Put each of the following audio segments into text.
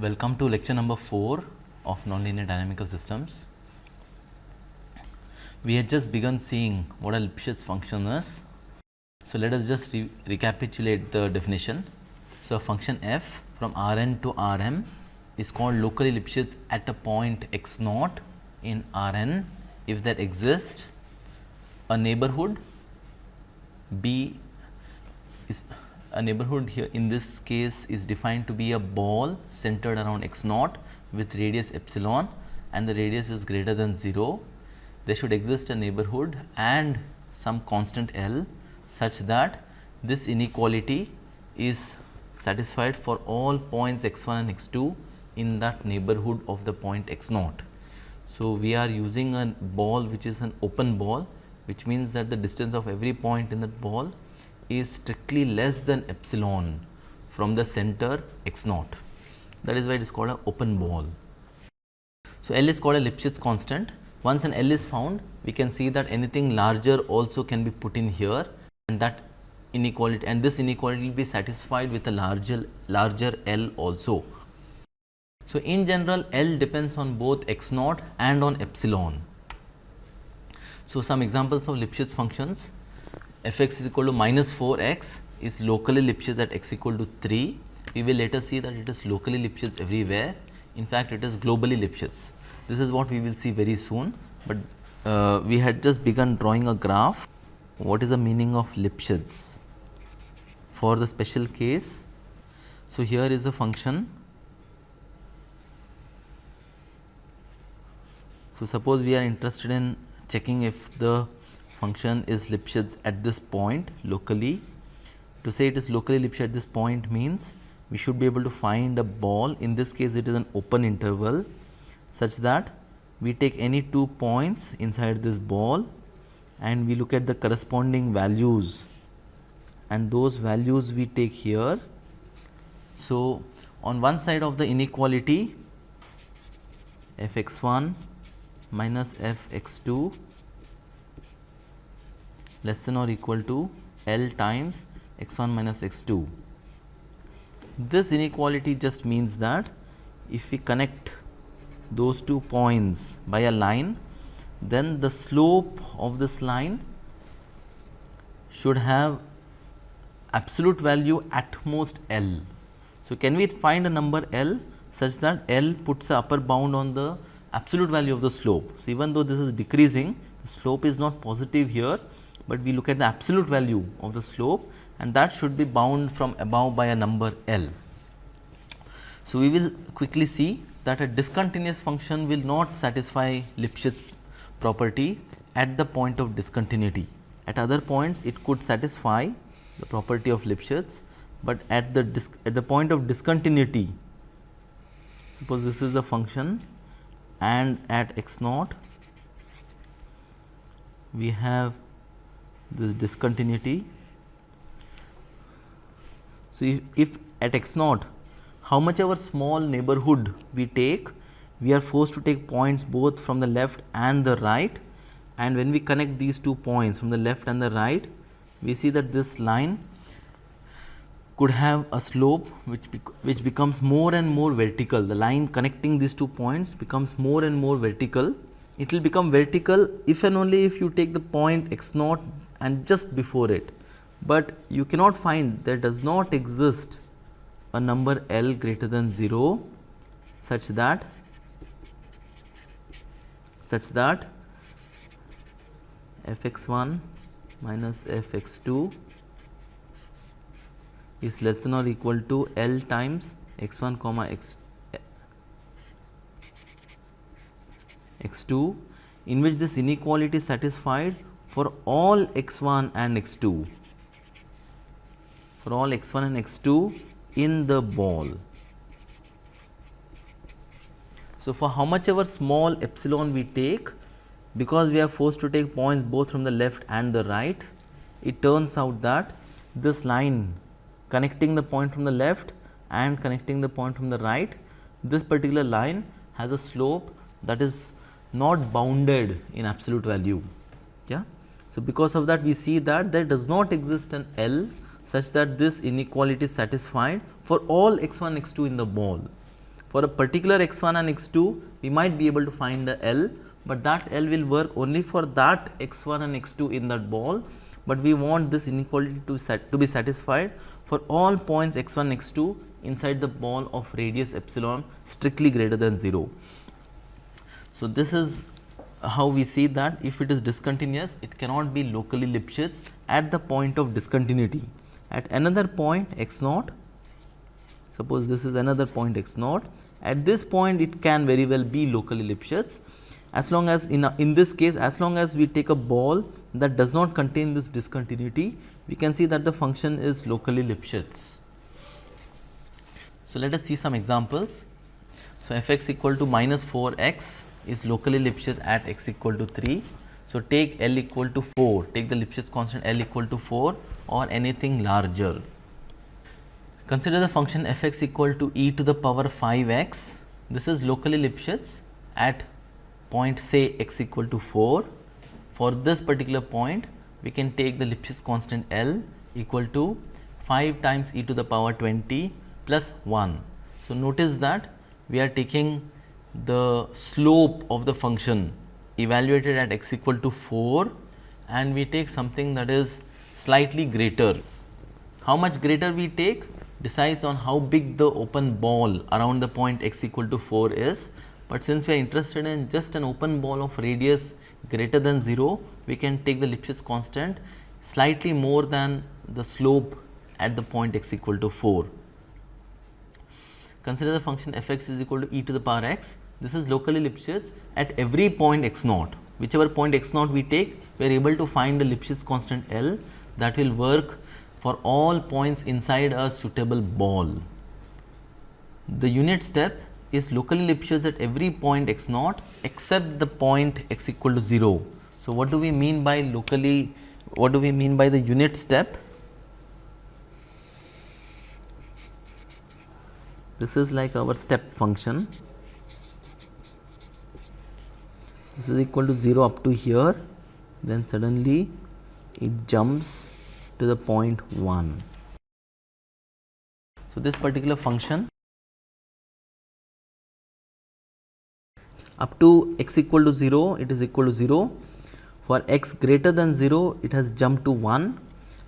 Welcome to lecture number 4 of Nonlinear Dynamical Systems. We had just begun seeing what a Lipschitz function is. So, let us just recapitulate the definition. So, a function f from Rn to Rm is called locally Lipschitz at a point x0 in Rn if there exists a neighborhood. B is a neighborhood here in this case is defined to be a ball centered around x0 with radius epsilon and the radius is greater than 0. There should exist a neighborhood and some constant L such that this inequality is satisfied for all points x1 and x2 in that neighborhood of the point x0. So, we are using a ball which is an open ball, which means that the distance of every point in that ball is strictly less than epsilon from the center x0. That is why it is called an open ball. So, L is called a Lipschitz constant. Once an L is found, we can see that anything larger also can be put in here, and that inequality, and this inequality will be satisfied with a larger L also. So, in general, L depends on both x0 and on epsilon. So, some examples of Lipschitz functions: fx is equal to minus 4x is locally Lipschitz at x equal to 3. We will later see that it is locally Lipschitz everywhere. In fact, it is globally Lipschitz. This is what we will see very soon, but we had just begun drawing a graph. What is the meaning of Lipschitz for the special case? So, here is a function. So, suppose we are interested in checking if the function is Lipschitz at this point locally. To say it is locally Lipschitz at this point means we should be able to find a ball. In this case, it is an open interval such that we take any 2 points inside this ball and we look at the corresponding values, and those values we take here. So, on one side of the inequality, fx1 minus fx2 less than or equal to L times x1 minus x2. This inequality just means that if we connect those 2 points by a line, then the slope of this line should have absolute value at most L. So, can we find a number L such that L puts a upper bound on the absolute value of the slope? So, even though this is decreasing, the slope is not positive here, but we look at the absolute value of the slope, and that should be bound from above by a number L. So, we will quickly see that a discontinuous function will not satisfy Lipschitz property at the point of discontinuity. At other points it could satisfy the property of Lipschitz, but at the point of discontinuity, suppose this is a function and at x0 we have this discontinuity. So, if at x0 how much ever small neighborhood we take, we are forced to take points both from the left and the right, and when we connect these 2 points from the left and the right, we see that this line could have a slope which becomes more and more vertical. The line connecting these 2 points becomes more and more vertical. It will become vertical if and only if you take the point x0 and just before it, but you cannot find, there does not exist a number L greater than 0 such that fx1 minus fx2 is less than or equal to L times x1 comma x2, in which this inequality is satisfied for all x1 and x2, for all x1 and x2 in the ball. So, for how much ever small epsilon we take, because we are forced to take points both from the left and the right, it turns out that this line connecting the point from the left and connecting the point from the right, this particular line has a slope that is not bounded in absolute value. Yeah. So, because of that we see that there does not exist an L such that this inequality is satisfied for all x1 x2 in the ball. For a particular x1 and x2, we might be able to find the L, but that L will work only for that x1 and x2 in that ball, but we want this inequality to be satisfied for all points x1, x2 inside the ball of radius epsilon strictly greater than 0. So, this is how we see that if it is discontinuous, it cannot be locally Lipschitz at the point of discontinuity. At another point x naught, suppose this is another point x naught, at this point it can very well be locally Lipschitz, as long as in this case, as long as we take a ball that does not contain this discontinuity, we can see that the function is locally Lipschitz. So, let us see some examples. So, f(x) equal to minus 4x is locally Lipschitz at x equal to 3. So, take L equal to 4, take the Lipschitz constant L equal to 4 or anything larger. Consider the function f(x) equal to e to the power 5x. This is locally Lipschitz at point say x equal to 4. For this particular point, we can take the Lipschitz constant L equal to 5 times e to the power 20 plus 1. So, notice that we are taking the slope of the function evaluated at x equal to 4 and we take something that is slightly greater. How much greater we take decides on how big the open ball around the point x equal to 4 is, but since we are interested in just an open ball of radius greater than 0, we can take the Lipschitz constant slightly more than the slope at the point x equal to 4. Consider the function f(x) is equal to e to the power x. This is locally Lipschitz at every point x naught. Whichever point x naught we take, we are able to find the Lipschitz constant L that will work for all points inside a suitable ball. The unit step is locally Lipschitz at every point x naught except the point x equal to 0. So, what do we mean by locally, what do we mean by the unit step? This is like our step function. This is equal to 0 up to here, then suddenly it jumps to the point 1. So, this particular function up to x equal to 0, it is equal to 0. For x greater than 0, it has jumped to 1,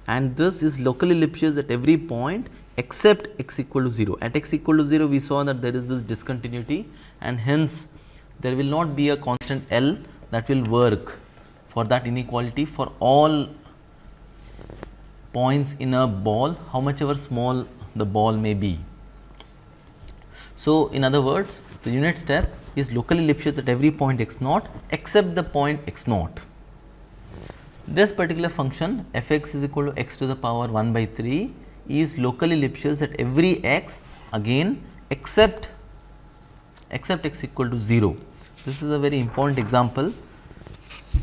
and this is locally Lipschitz at every point except x equal to 0. At x equal to 0, we saw that there is this discontinuity, and hence there will not be a constant L that will work for that inequality for all points in a ball, how much ever small the ball may be. So, in other words, the unit step is locally Lipschitz at every point x naught except the point x naught. This particular function f(x) is equal to x to the power 1 by 3 is locally Lipschitz at every x again except x equal to 0. This is a very important example.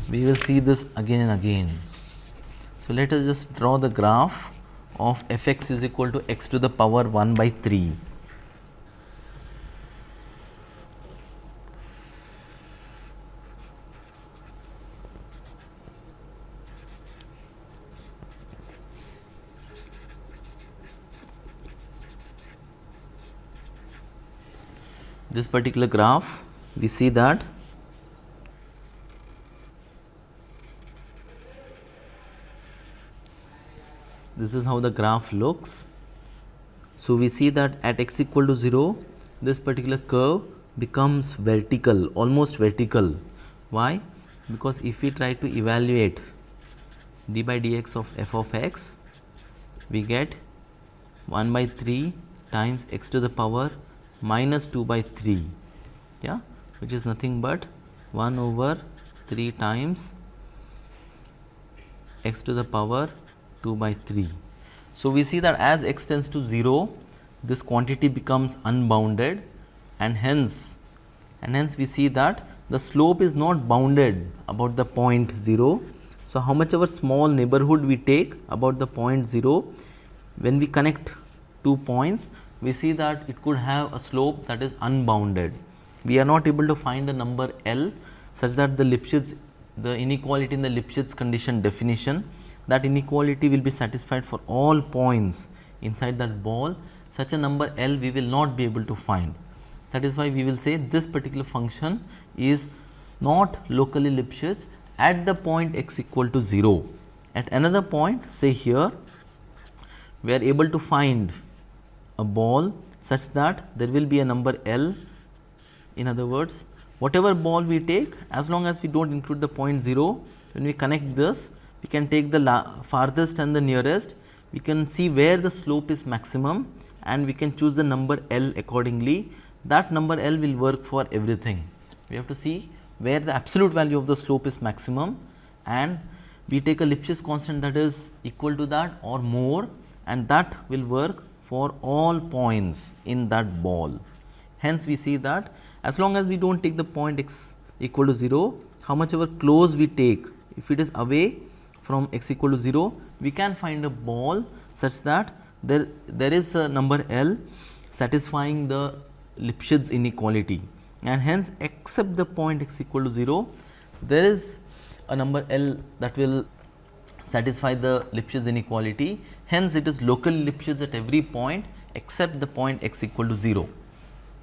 We will see this again and again. So, let us just draw the graph of f(x) is equal to x to the power 1 by 3. This particular graph, we see that this is how the graph looks. So, we see that at x equal to 0, this particular curve becomes vertical, almost vertical. Why? Because if we try to evaluate d by dx of f of x, we get 1 by 3 times x to the power minus 2 by 3, yeah, which is nothing but 1 over 3 times x to the power 2 by 3. So, we see that as x tends to 0, this quantity becomes unbounded, and hence we see that the slope is not bounded about the point 0. So, how much ever small neighborhood we take about the point 0, when we connect 2 points, we see that it could have a slope that is unbounded. We are not able to find a number L such that the Lipschitz, the inequality in the Lipschitz condition definition, that inequality will be satisfied for all points inside that ball. Such a number L we will not be able to find. That is why we will say this particular function is not locally Lipschitz at the point x equal to 0. At another point, say here, we are able to find a ball such that there will be a number L. In other words, whatever ball we take, as long as we do not include the point 0, when we connect this, we can take the farthest and the nearest, we can see where the slope is maximum and we can choose the number L accordingly. That number L will work for everything. We have to see where the absolute value of the slope is maximum, and we take a Lipschitz constant that is equal to that or more, and that will work for all points in that ball. Hence, we see that as long as we do not take the point x equal to 0, how much ever close we take, if it is away from x equal to 0, we can find a ball such that there is a number L satisfying the Lipschitz inequality, and hence except the point x equal to 0, there is a number L that will satisfy the Lipschitz inequality. Hence, it is locally Lipschitz at every point except the point x equal to 0.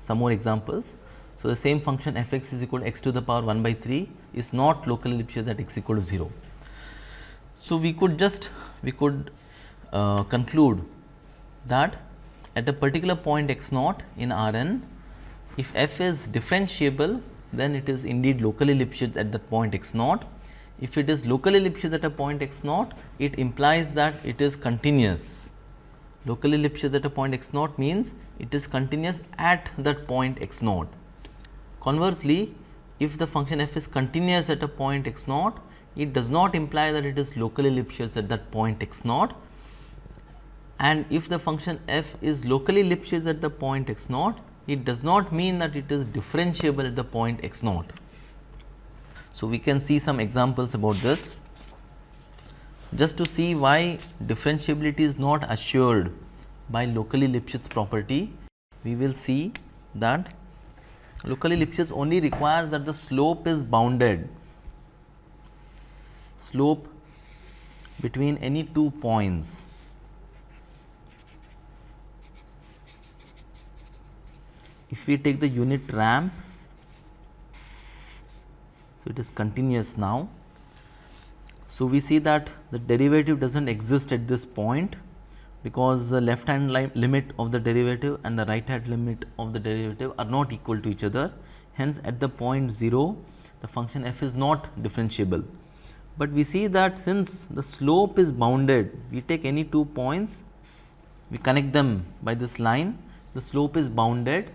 Some more examples. So, the same function f x is equal to x to the power 1 by 3 is not locally Lipschitz at x equal to 0. So, we could conclude that at a particular point x naught in Rn, if f is differentiable, then it is indeed locally Lipschitz at that point x naught. If it is locally Lipschitz at a point x naught, it implies that it is continuous. Locally Lipschitz at a point x naught means it is continuous at that point x naught. Conversely, if the function f is continuous at a point x naught, it does not imply that it is locally Lipschitz at that point x naught. And if the function f is locally Lipschitz at the point x naught, it does not mean that it is differentiable at the point x naught. So, we can see some examples about this. Just to see why differentiability is not assured by locally Lipschitz property, we will see that locally Lipschitz only requires that the slope is bounded, slope between any two points. If we take the unit ramp, so it is continuous now. So, we see that the derivative does not exist at this point, because the left hand limit of the derivative and the right hand limit of the derivative are not equal to each other. Hence, at the point 0, the function f is not differentiable. But we see that since the slope is bounded, we take any two points, we connect them by this line, the slope is bounded.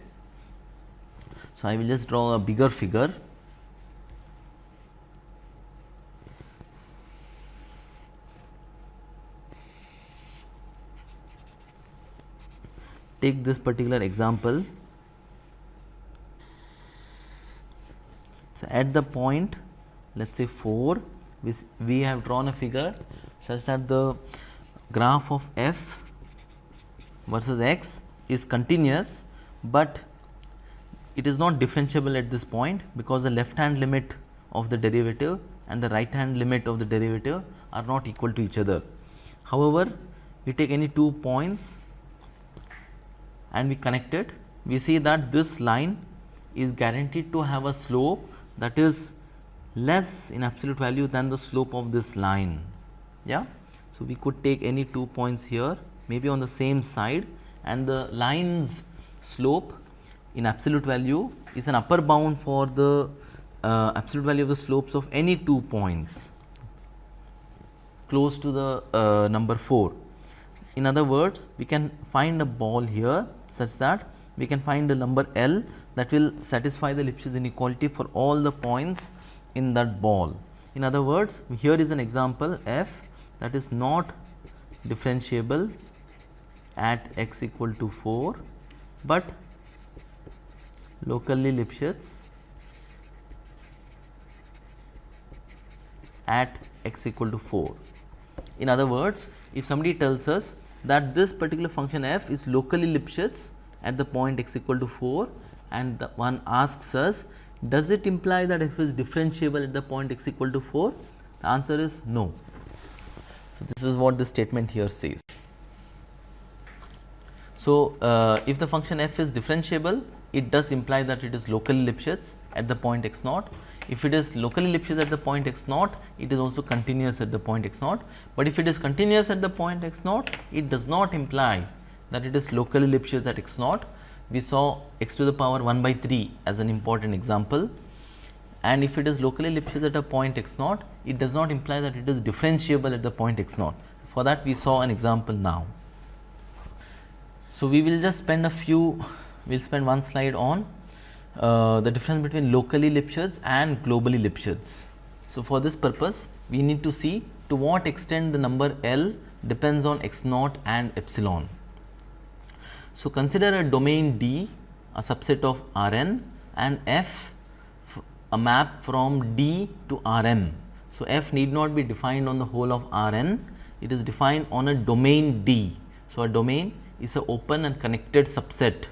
So, I will just draw a bigger figure. Take this particular example. So, at the point, let us say 4, we have drawn a figure such that the graph of f versus x is continuous, but it is not differentiable at this point, because the left hand limit of the derivative and the right hand limit of the derivative are not equal to each other. However, we take any two points and we connect it, we see that this line is guaranteed to have a slope that is less in absolute value than the slope of this line. Yeah. So, we could take any two points here, maybe on the same side, and the line's slope in absolute value is an upper bound for the absolute value of the slopes of any two points close to the number 4. In other words, we can find a ball here such that we can find a number L that will satisfy the Lipschitz inequality for all the points in that ball. In other words, here is an example f that is not differentiable at x equal to 4, but locally Lipschitz at x equal to 4. In other words, if somebody tells us that this particular function f is locally Lipschitz at the point x equal to 4, and the one asks us, does it imply that f is differentiable at the point x equal to 4? The answer is no. So, this is what the statement here says. So, if the function f is differentiable, it does imply that it is locally Lipschitz at the point x naught. If it is locally Lipschitz at the point x naught, it is also continuous at the point x naught. But if it is continuous at the point x naught, it does not imply that it is locally Lipschitz at x naught. We saw x to the power 1 by 3 as an important example. And if it is locally Lipschitz at a point x naught, it does not imply that it is differentiable at the point x naught. For that we saw an example now. So we will just spend we'll spend one slide on the difference between locally Lipschitz and globally Lipschitz. So for this purpose, we need to see to what extent the number L depends on x naught and epsilon. So consider a domain D, a subset of Rn, and F, a map from D to Rm. So F need not be defined on the whole of Rn, it is defined on a domain D. So a domain is an open and connected subset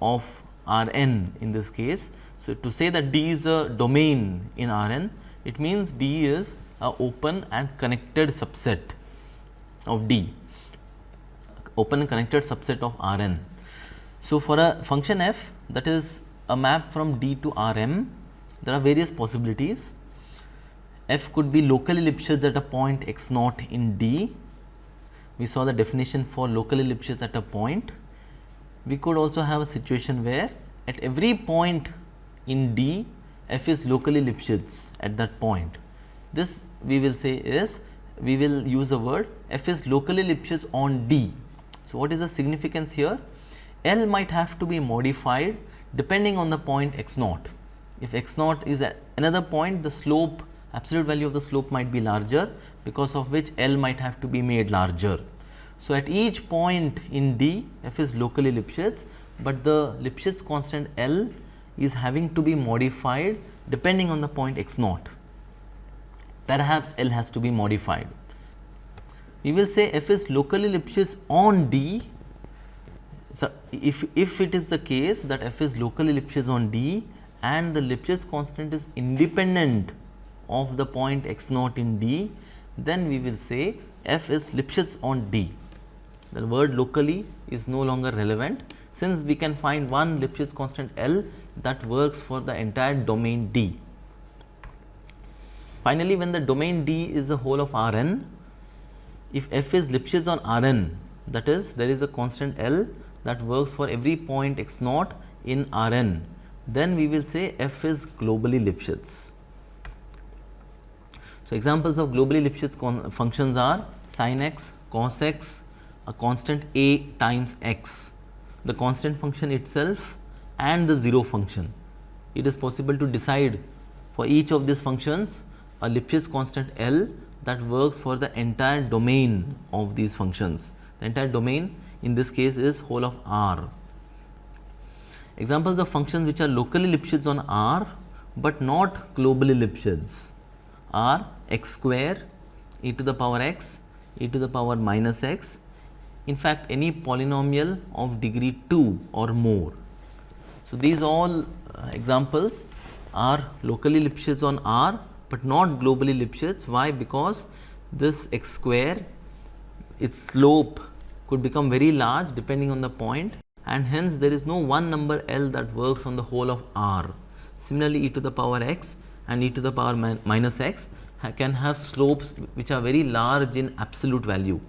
of Rn in this case. So to say that D is a domain in Rn, it means D is a open and connected subset of D, open and connected subset of Rn. So for a function f that is a map from D to Rm, there are various possibilities. F could be locally Lipschitz at a point x naught in D. We saw the definition for locally Lipschitz at a point. We could also have a situation where at every point in D, f is locally Lipschitz at that point. This we will say is, we will use the word f is locally Lipschitz on D. So what is the significance here? L might have to be modified depending on the point x naught. If x naught is at another point, the slope, absolute value of the slope might be larger, because of which L might have to be made larger. So at each point in D, f is locally Lipschitz, but the Lipschitz constant L is having to be modified depending on the point x naught. Perhaps L has to be modified. We will say f is locally Lipschitz on D. So if it is the case that f is locally Lipschitz on D and the Lipschitz constant is independent of the point x naught in D, then we will say f is Lipschitz on D. The word locally is no longer relevant, since we can find one Lipschitz constant L that works for the entire domain D. Finally, when the domain D is the whole of Rn, if f is Lipschitz on Rn, that is, there is a constant L that works for every point x naught in Rn, then we will say f is globally Lipschitz. So examples of globally Lipschitz functions are sin x, cos x, a constant a times x, the constant function itself and the zero function. It is possible to decide for each of these functions a Lipschitz constant L that works for the entire domain of these functions. The entire domain in this case is whole of R. Examples of functions which are locally Lipschitz on R but not globally Lipschitz are x square, e to the power x, e to the power minus x, in fact any polynomial of degree 2 or more. So these all examples are locally Lipschitz on R but not globally Lipschitz. Why? Because this x square, its slope could become very large depending on the point, and hence there is no one number L that works on the whole of R. Similarly, e to the power x and e to the power minus x can have slopes which are very large in absolute value.